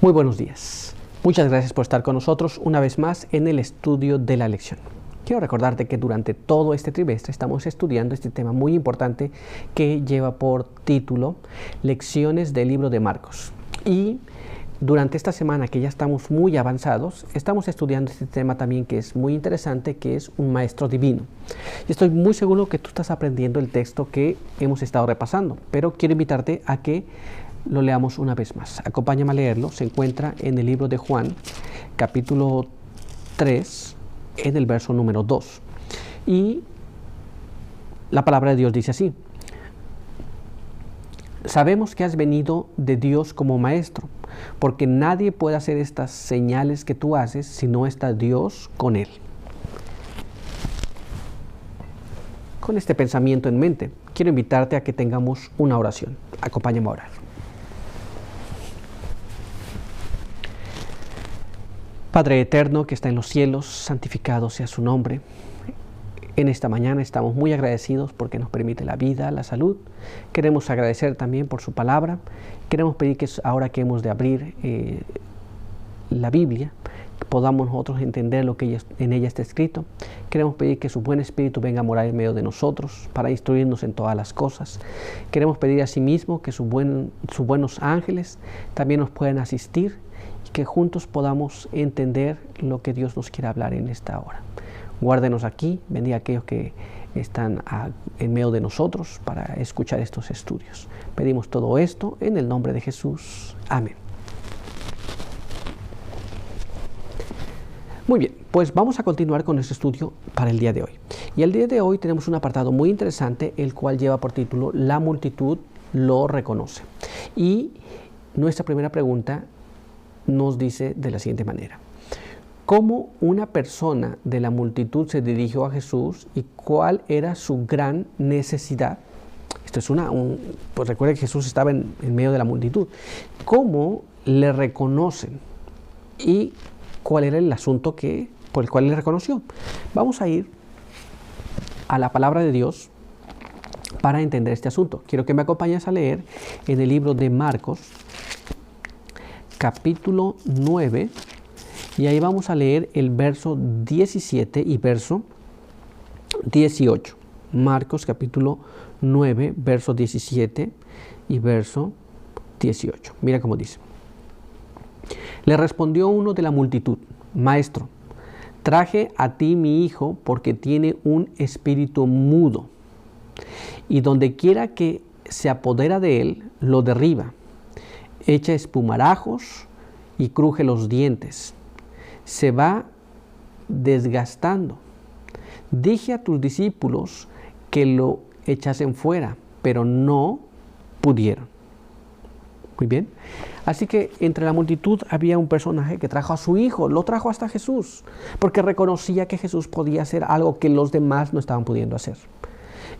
Muy buenos días. Muchas gracias por estar con nosotros una vez más en el estudio de la lección. Quiero recordarte que durante todo este trimestre estamos estudiando este tema muy importante que lleva por título Lecciones del libro de Marcos. Y durante esta semana que ya estamos muy avanzados, estamos estudiando este tema también que es muy interesante, que es un maestro divino. Y estoy muy seguro que tú estás aprendiendo el texto que hemos estado repasando, pero quiero invitarte a que lo leamos una vez más. Acompáñame a leerlo. Se encuentra en el libro de Juan, capítulo 3, en el verso número 2. Y la palabra de Dios dice así: sabemos que has venido de Dios como maestro, porque nadie puede hacer estas señales que tú haces si no está Dios con él. Con este pensamiento en mente, quiero invitarte a que tengamos una oración. Acompáñame a orar. Padre eterno que está en los cielos, santificado sea su nombre. En esta mañana estamos muy agradecidos porque nos permite la vida, la salud. Queremos agradecer también por su palabra. Queremos pedir que ahora que hemos de abrir la Biblia, podamos nosotros entender lo que en ella está escrito. Queremos pedir que su buen espíritu venga a morar en medio de nosotros para instruirnos en todas las cosas. Queremos pedir asimismo que sus buenos ángeles también nos puedan asistir, que juntos podamos entender lo que Dios nos quiere hablar en esta hora. Guárdenos aquí, bendiga a aquellos que están en medio de nosotros para escuchar estos estudios. Pedimos todo esto en el nombre de Jesús. Amén. Muy bien, pues vamos a continuar con nuestro estudio para el día de hoy. Y el día de hoy tenemos un apartado muy interesante, el cual lleva por título La multitud lo reconoce. Y nuestra primera pregunta nos dice de la siguiente manera: ¿cómo una persona de la multitud se dirigió a Jesús y cuál era su gran necesidad? Esto es pues recuerda que Jesús estaba en medio de la multitud. ¿Cómo le reconocen? ¿Y cuál era el asunto por el cual le reconoció? Vamos a ir a la palabra de Dios para entender este asunto. Quiero que me acompañes a leer en el libro de Marcos, capítulo 9, y ahí vamos a leer el verso 17 y verso 18. Marcos capítulo 9, verso 17 y verso 18. Mira cómo dice: le respondió uno de la multitud: Maestro, traje a ti mi hijo porque tiene un espíritu mudo, y donde quiera que se apodera de él, lo derriba. Echa espumarajos y cruje los dientes. Se va desgastando. Dije a tus discípulos que lo echasen fuera, pero no pudieron. Muy bien. Así que entre la multitud había un personaje que trajo a su hijo, lo trajo hasta Jesús, porque reconocía que Jesús podía hacer algo que los demás no estaban pudiendo hacer.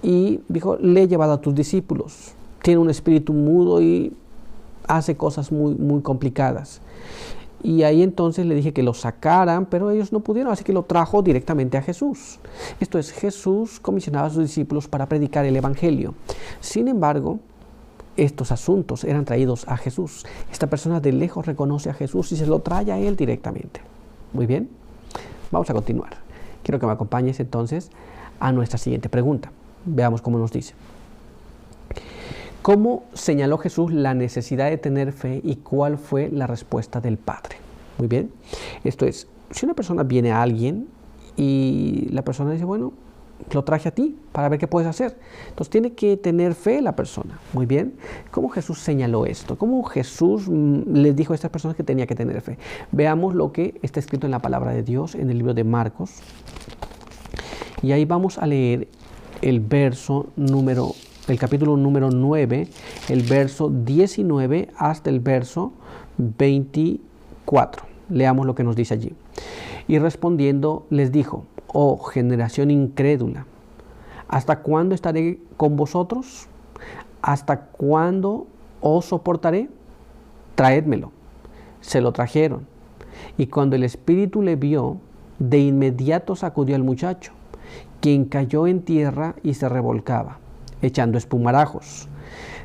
Y dijo: le he llevado a tus discípulos. Tiene un espíritu mudo y hace cosas muy, muy complicadas. Y ahí entonces le dije que lo sacaran, pero ellos no pudieron, así que lo trajo directamente a Jesús. Esto es, Jesús comisionaba a sus discípulos para predicar el evangelio. Sin embargo, estos asuntos eran traídos a Jesús. Esta persona de lejos reconoce a Jesús y se lo trae a él directamente. Muy bien, vamos a continuar. Quiero que me acompañes entonces a nuestra siguiente pregunta. Veamos cómo nos dice: ¿cómo señaló Jesús la necesidad de tener fe y cuál fue la respuesta del Padre? Muy bien. Esto es, si una persona viene a alguien y la persona dice: bueno, lo traje a ti para ver qué puedes hacer. Entonces tiene que tener fe la persona. Muy bien. ¿Cómo Jesús señaló esto? ¿Cómo Jesús les dijo a estas personas que tenía que tener fe? Veamos lo que está escrito en la palabra de Dios en el libro de Marcos. Y ahí vamos a leer el capítulo número 9, el verso 19 hasta el verso 24. Leamos lo que nos dice allí. Y respondiendo les dijo: oh generación incrédula, ¿hasta cuándo estaré con vosotros? ¿Hasta cuándo os soportaré? Traédmelo. Se lo trajeron. Y cuando el espíritu le vio, de inmediato sacudió al muchacho, quien cayó en tierra y se revolcaba, echando espumarajos.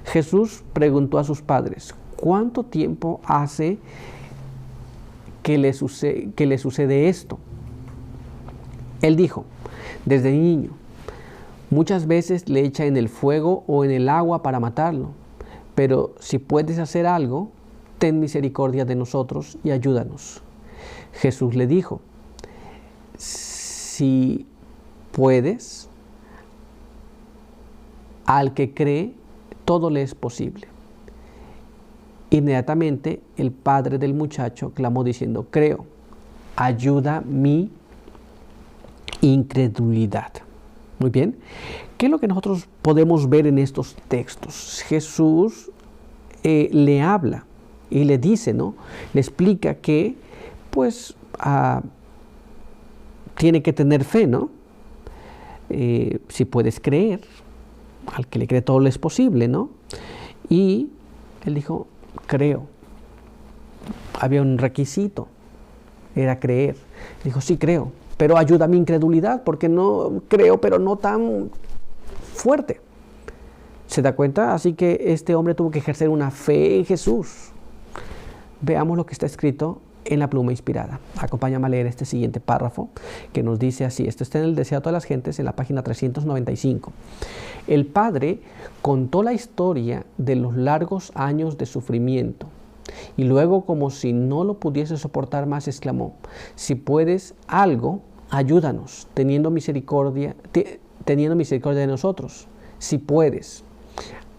Jesús preguntó a sus padres: ¿cuánto tiempo hace que le sucede esto. Él dijo, desde niño, muchas veces le echa en el fuego o en el agua para matarlo, pero si puedes hacer algo, ten misericordia de nosotros y ayúdanos. Jesús le dijo, si puedes, al que cree, todo le es posible. Inmediatamente el padre del muchacho clamó diciendo, creo, ayuda mi incredulidad. Muy bien. ¿Qué es lo que nosotros podemos ver en estos textos? Jesús le habla y le dice, ¿no? Le explica que, pues, tiene que tener fe, ¿no? Si puedes creer, al que le cree todo le es posible, ¿no? Y él dijo, creo. Había un requisito, era creer. Dijo, sí creo, pero ayuda a mi incredulidad, porque no creo, pero no tan fuerte. ¿Se da cuenta? Así que este hombre tuvo que ejercer una fe en Jesús. Veamos lo que está escrito en la pluma inspirada. Acompáñame a leer este siguiente párrafo que nos dice así. Esto está en el Deseo de todas las gentes, en la página 395. El padre contó la historia de los largos años de sufrimiento y luego, como si no lo pudiese soportar más, exclamó, si puedes algo, ayúdanos, teniendo misericordia de nosotros. Si puedes.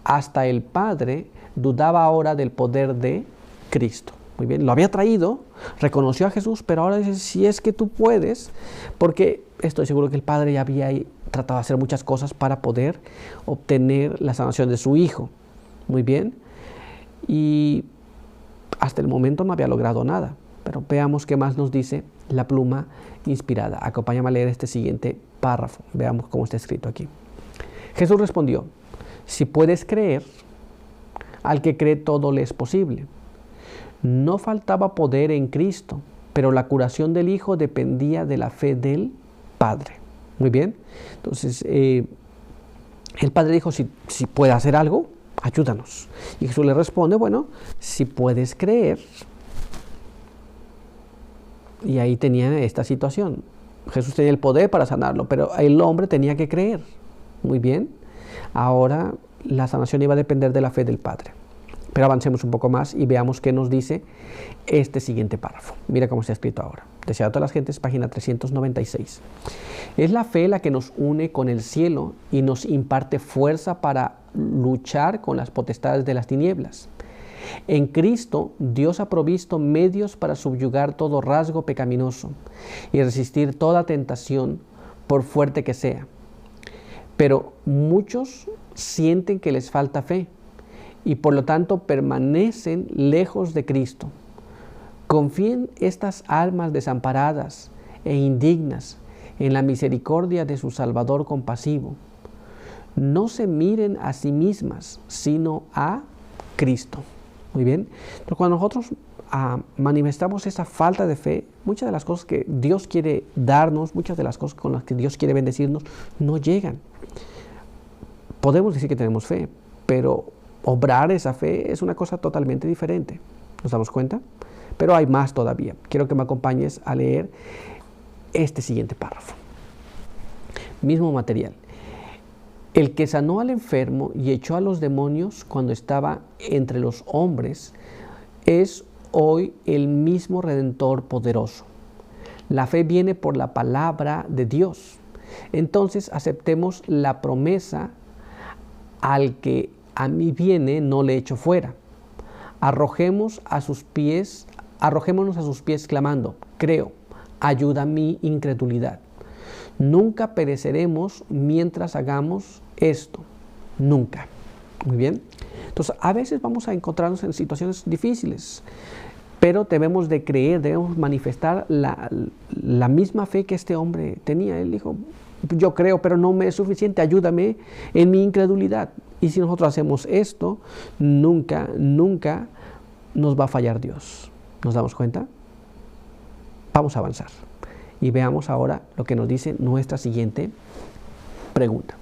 Hasta el padre dudaba ahora del poder de Cristo. Muy bien, lo había traído, reconoció a Jesús, pero ahora dice, si es que tú puedes, porque estoy seguro que el padre ya había tratado de hacer muchas cosas para poder obtener la sanación de su hijo. Muy bien, y hasta el momento no había logrado nada, pero veamos qué más nos dice la pluma inspirada. Acompáñame a leer este siguiente párrafo, veamos cómo está escrito aquí. Jesús respondió, si puedes creer, al que cree todo le es posible. No faltaba poder en Cristo, pero la curación del Hijo dependía de la fe del Padre. Muy bien. Entonces, el Padre dijo, si puede hacer algo, ayúdanos. Y Jesús le responde, bueno, si puedes creer. Y ahí tenía esta situación. Jesús tenía el poder para sanarlo, pero el hombre tenía que creer. Muy bien. Ahora la sanación iba a depender de la fe del Padre. Pero avancemos un poco más y veamos qué nos dice este siguiente párrafo. Mira cómo está escrito ahora. Deseado a todas las gentes, página 396. Es la fe la que nos une con el cielo y nos imparte fuerza para luchar con las potestades de las tinieblas. En Cristo, Dios ha provisto medios para subyugar todo rasgo pecaminoso y resistir toda tentación, por fuerte que sea. Pero muchos sienten que les falta fe y por lo tanto permanecen lejos de Cristo. Confíen estas almas desamparadas e indignas en la misericordia de su Salvador compasivo. No se miren a sí mismas, sino a Cristo. Muy bien. Pero cuando nosotros manifestamos esa falta de fe, muchas de las cosas que Dios quiere darnos, muchas de las cosas con las que Dios quiere bendecirnos, no llegan. Podemos decir que tenemos fe, pero obrar esa fe es una cosa totalmente diferente. ¿Nos damos cuenta? Pero hay más todavía. Quiero que me acompañes a leer este siguiente párrafo. Mismo material. El que sanó al enfermo y echó a los demonios cuando estaba entre los hombres es hoy el mismo Redentor poderoso. La fe viene por la palabra de Dios. Entonces aceptemos la promesa: al que a mí viene no le echo fuera. Arrojémonos a sus pies clamando, creo, ayuda a mi incredulidad. Nunca pereceremos mientras hagamos esto. Nunca. Muy bien. Entonces, a veces vamos a encontrarnos en situaciones difíciles, pero debemos de creer, debemos manifestar la misma fe que este hombre tenía. Él dijo, yo creo, pero no me es suficiente, ayúdame en mi incredulidad. Y si nosotros hacemos esto, nunca nos va a fallar Dios. ¿Nos damos cuenta? Vamos a avanzar y veamos ahora lo que nos dice nuestra siguiente pregunta.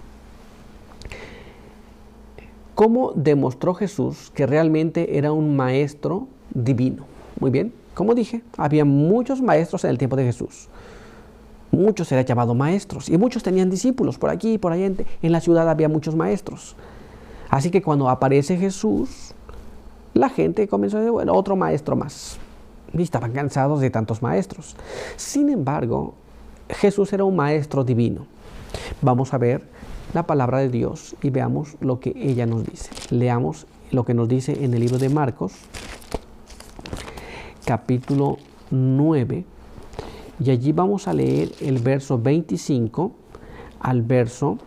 ¿Cómo demostró Jesús que realmente era un maestro divino? Muy bien, como dije, había muchos maestros en el tiempo de Jesús. Muchos eran llamados maestros y muchos tenían discípulos. Por aquí y por allá en la ciudad había muchos maestros. Así que cuando aparece Jesús, la gente comenzó a decir, bueno, otro maestro más. Y estaban cansados de tantos maestros. Sin embargo, Jesús era un maestro divino. Vamos a ver la palabra de Dios y veamos lo que ella nos dice. Leamos lo que nos dice en el libro de Marcos, capítulo 9. Y allí vamos a leer el verso 25 al verso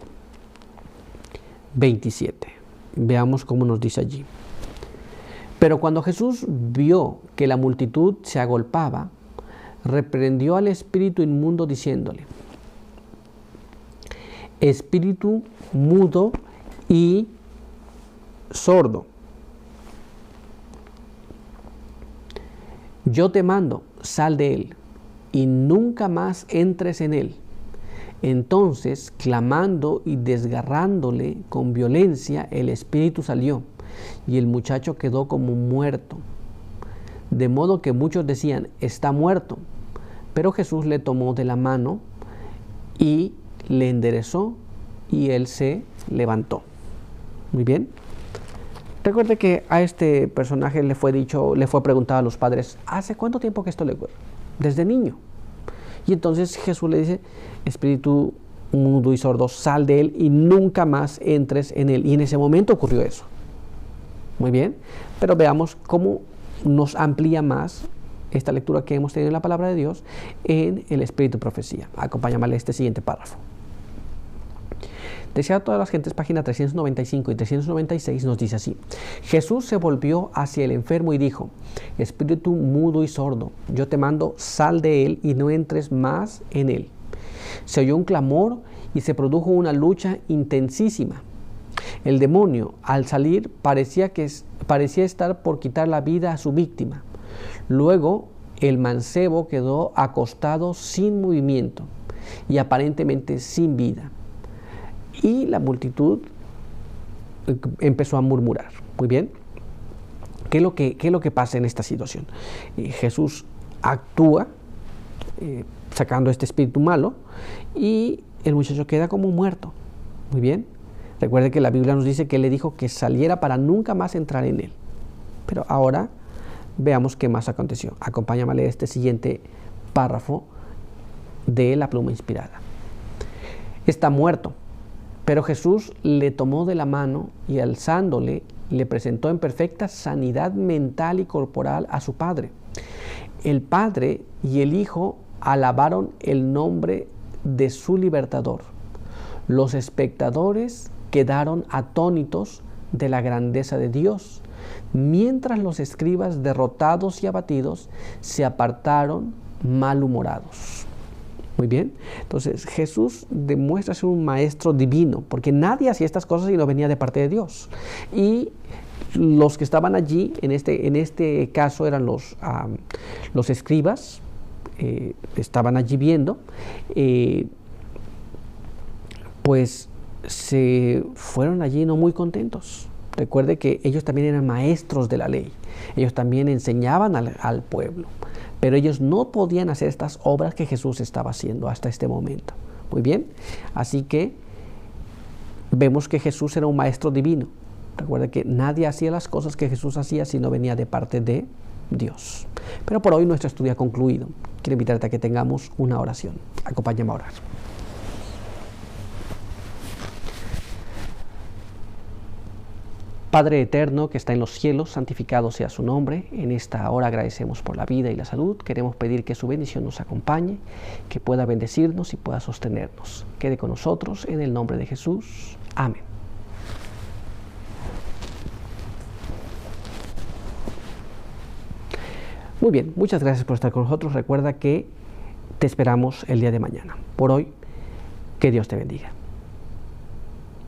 27. Veamos cómo nos dice allí. Pero cuando Jesús vio que la multitud se agolpaba, reprendió al espíritu inmundo diciéndole: espíritu mudo y sordo, yo te mando, sal de él y nunca más entres en él. Entonces, clamando y desgarrándole con violencia, el espíritu salió y el muchacho quedó como muerto. De modo que muchos decían, está muerto. Pero Jesús le tomó de la mano y le enderezó y él se levantó. Muy bien. Recuerde que a este personaje le fue preguntado a los padres, ¿hace cuánto tiempo que esto le ocurre? Desde niño. Y entonces Jesús le dice, espíritu mudo y sordo, sal de él y nunca más entres en él. Y en ese momento ocurrió eso. Muy bien. Pero veamos cómo nos amplía más esta lectura que hemos tenido en la palabra de Dios en el Espíritu Profecía. Acompáñame a este siguiente párrafo. Deseado a todas las gentes, página 395 y 396 nos dice así: Jesús se volvió hacia el enfermo y dijo, espíritu mudo y sordo, yo te mando, sal de él y no entres más en él. Se oyó un clamor y se produjo una lucha intensísima. El demonio, al salir, parecía estar por quitar la vida a su víctima. Luego, el mancebo quedó acostado sin movimiento y aparentemente sin vida. Y la multitud empezó a murmurar. Muy bien. ¿Qué es lo que pasa en esta situación? Jesús actúa sacando este espíritu malo y el muchacho queda como muerto. Muy bien. Recuerde que la Biblia nos dice que él le dijo que saliera para nunca más entrar en él. Pero ahora veamos qué más aconteció. Acompáñame a leer este siguiente párrafo de la pluma inspirada. Está muerto. Pero Jesús le tomó de la mano y alzándole, le presentó en perfecta sanidad mental y corporal a su Padre. El Padre y el Hijo alabaron el nombre de su libertador. Los espectadores quedaron atónitos de la grandeza de Dios, mientras los escribas, derrotados y abatidos, se apartaron malhumorados. Muy bien, entonces Jesús demuestra ser un maestro divino, porque nadie hacía estas cosas y no venía de parte de Dios. Y los que estaban allí, en este caso eran los escribas, estaban allí viendo, pues se fueron allí no muy contentos. Recuerde que ellos también eran maestros de la ley, ellos también enseñaban al pueblo. Pero ellos no podían hacer estas obras que Jesús estaba haciendo hasta este momento. Muy bien, así que vemos que Jesús era un maestro divino. Recuerda que nadie hacía las cosas que Jesús hacía si no venía de parte de Dios. Pero por hoy nuestro estudio ha concluido. Quiero invitarte a que tengamos una oración. Acompáñame a orar. Padre eterno que está en los cielos, santificado sea su nombre. En esta hora agradecemos por la vida y la salud. Queremos pedir que su bendición nos acompañe, que pueda bendecirnos y pueda sostenernos. Quede con nosotros en el nombre de Jesús. Amén. Muy bien, muchas gracias por estar con nosotros. Recuerda que te esperamos el día de mañana. Por hoy, que Dios te bendiga.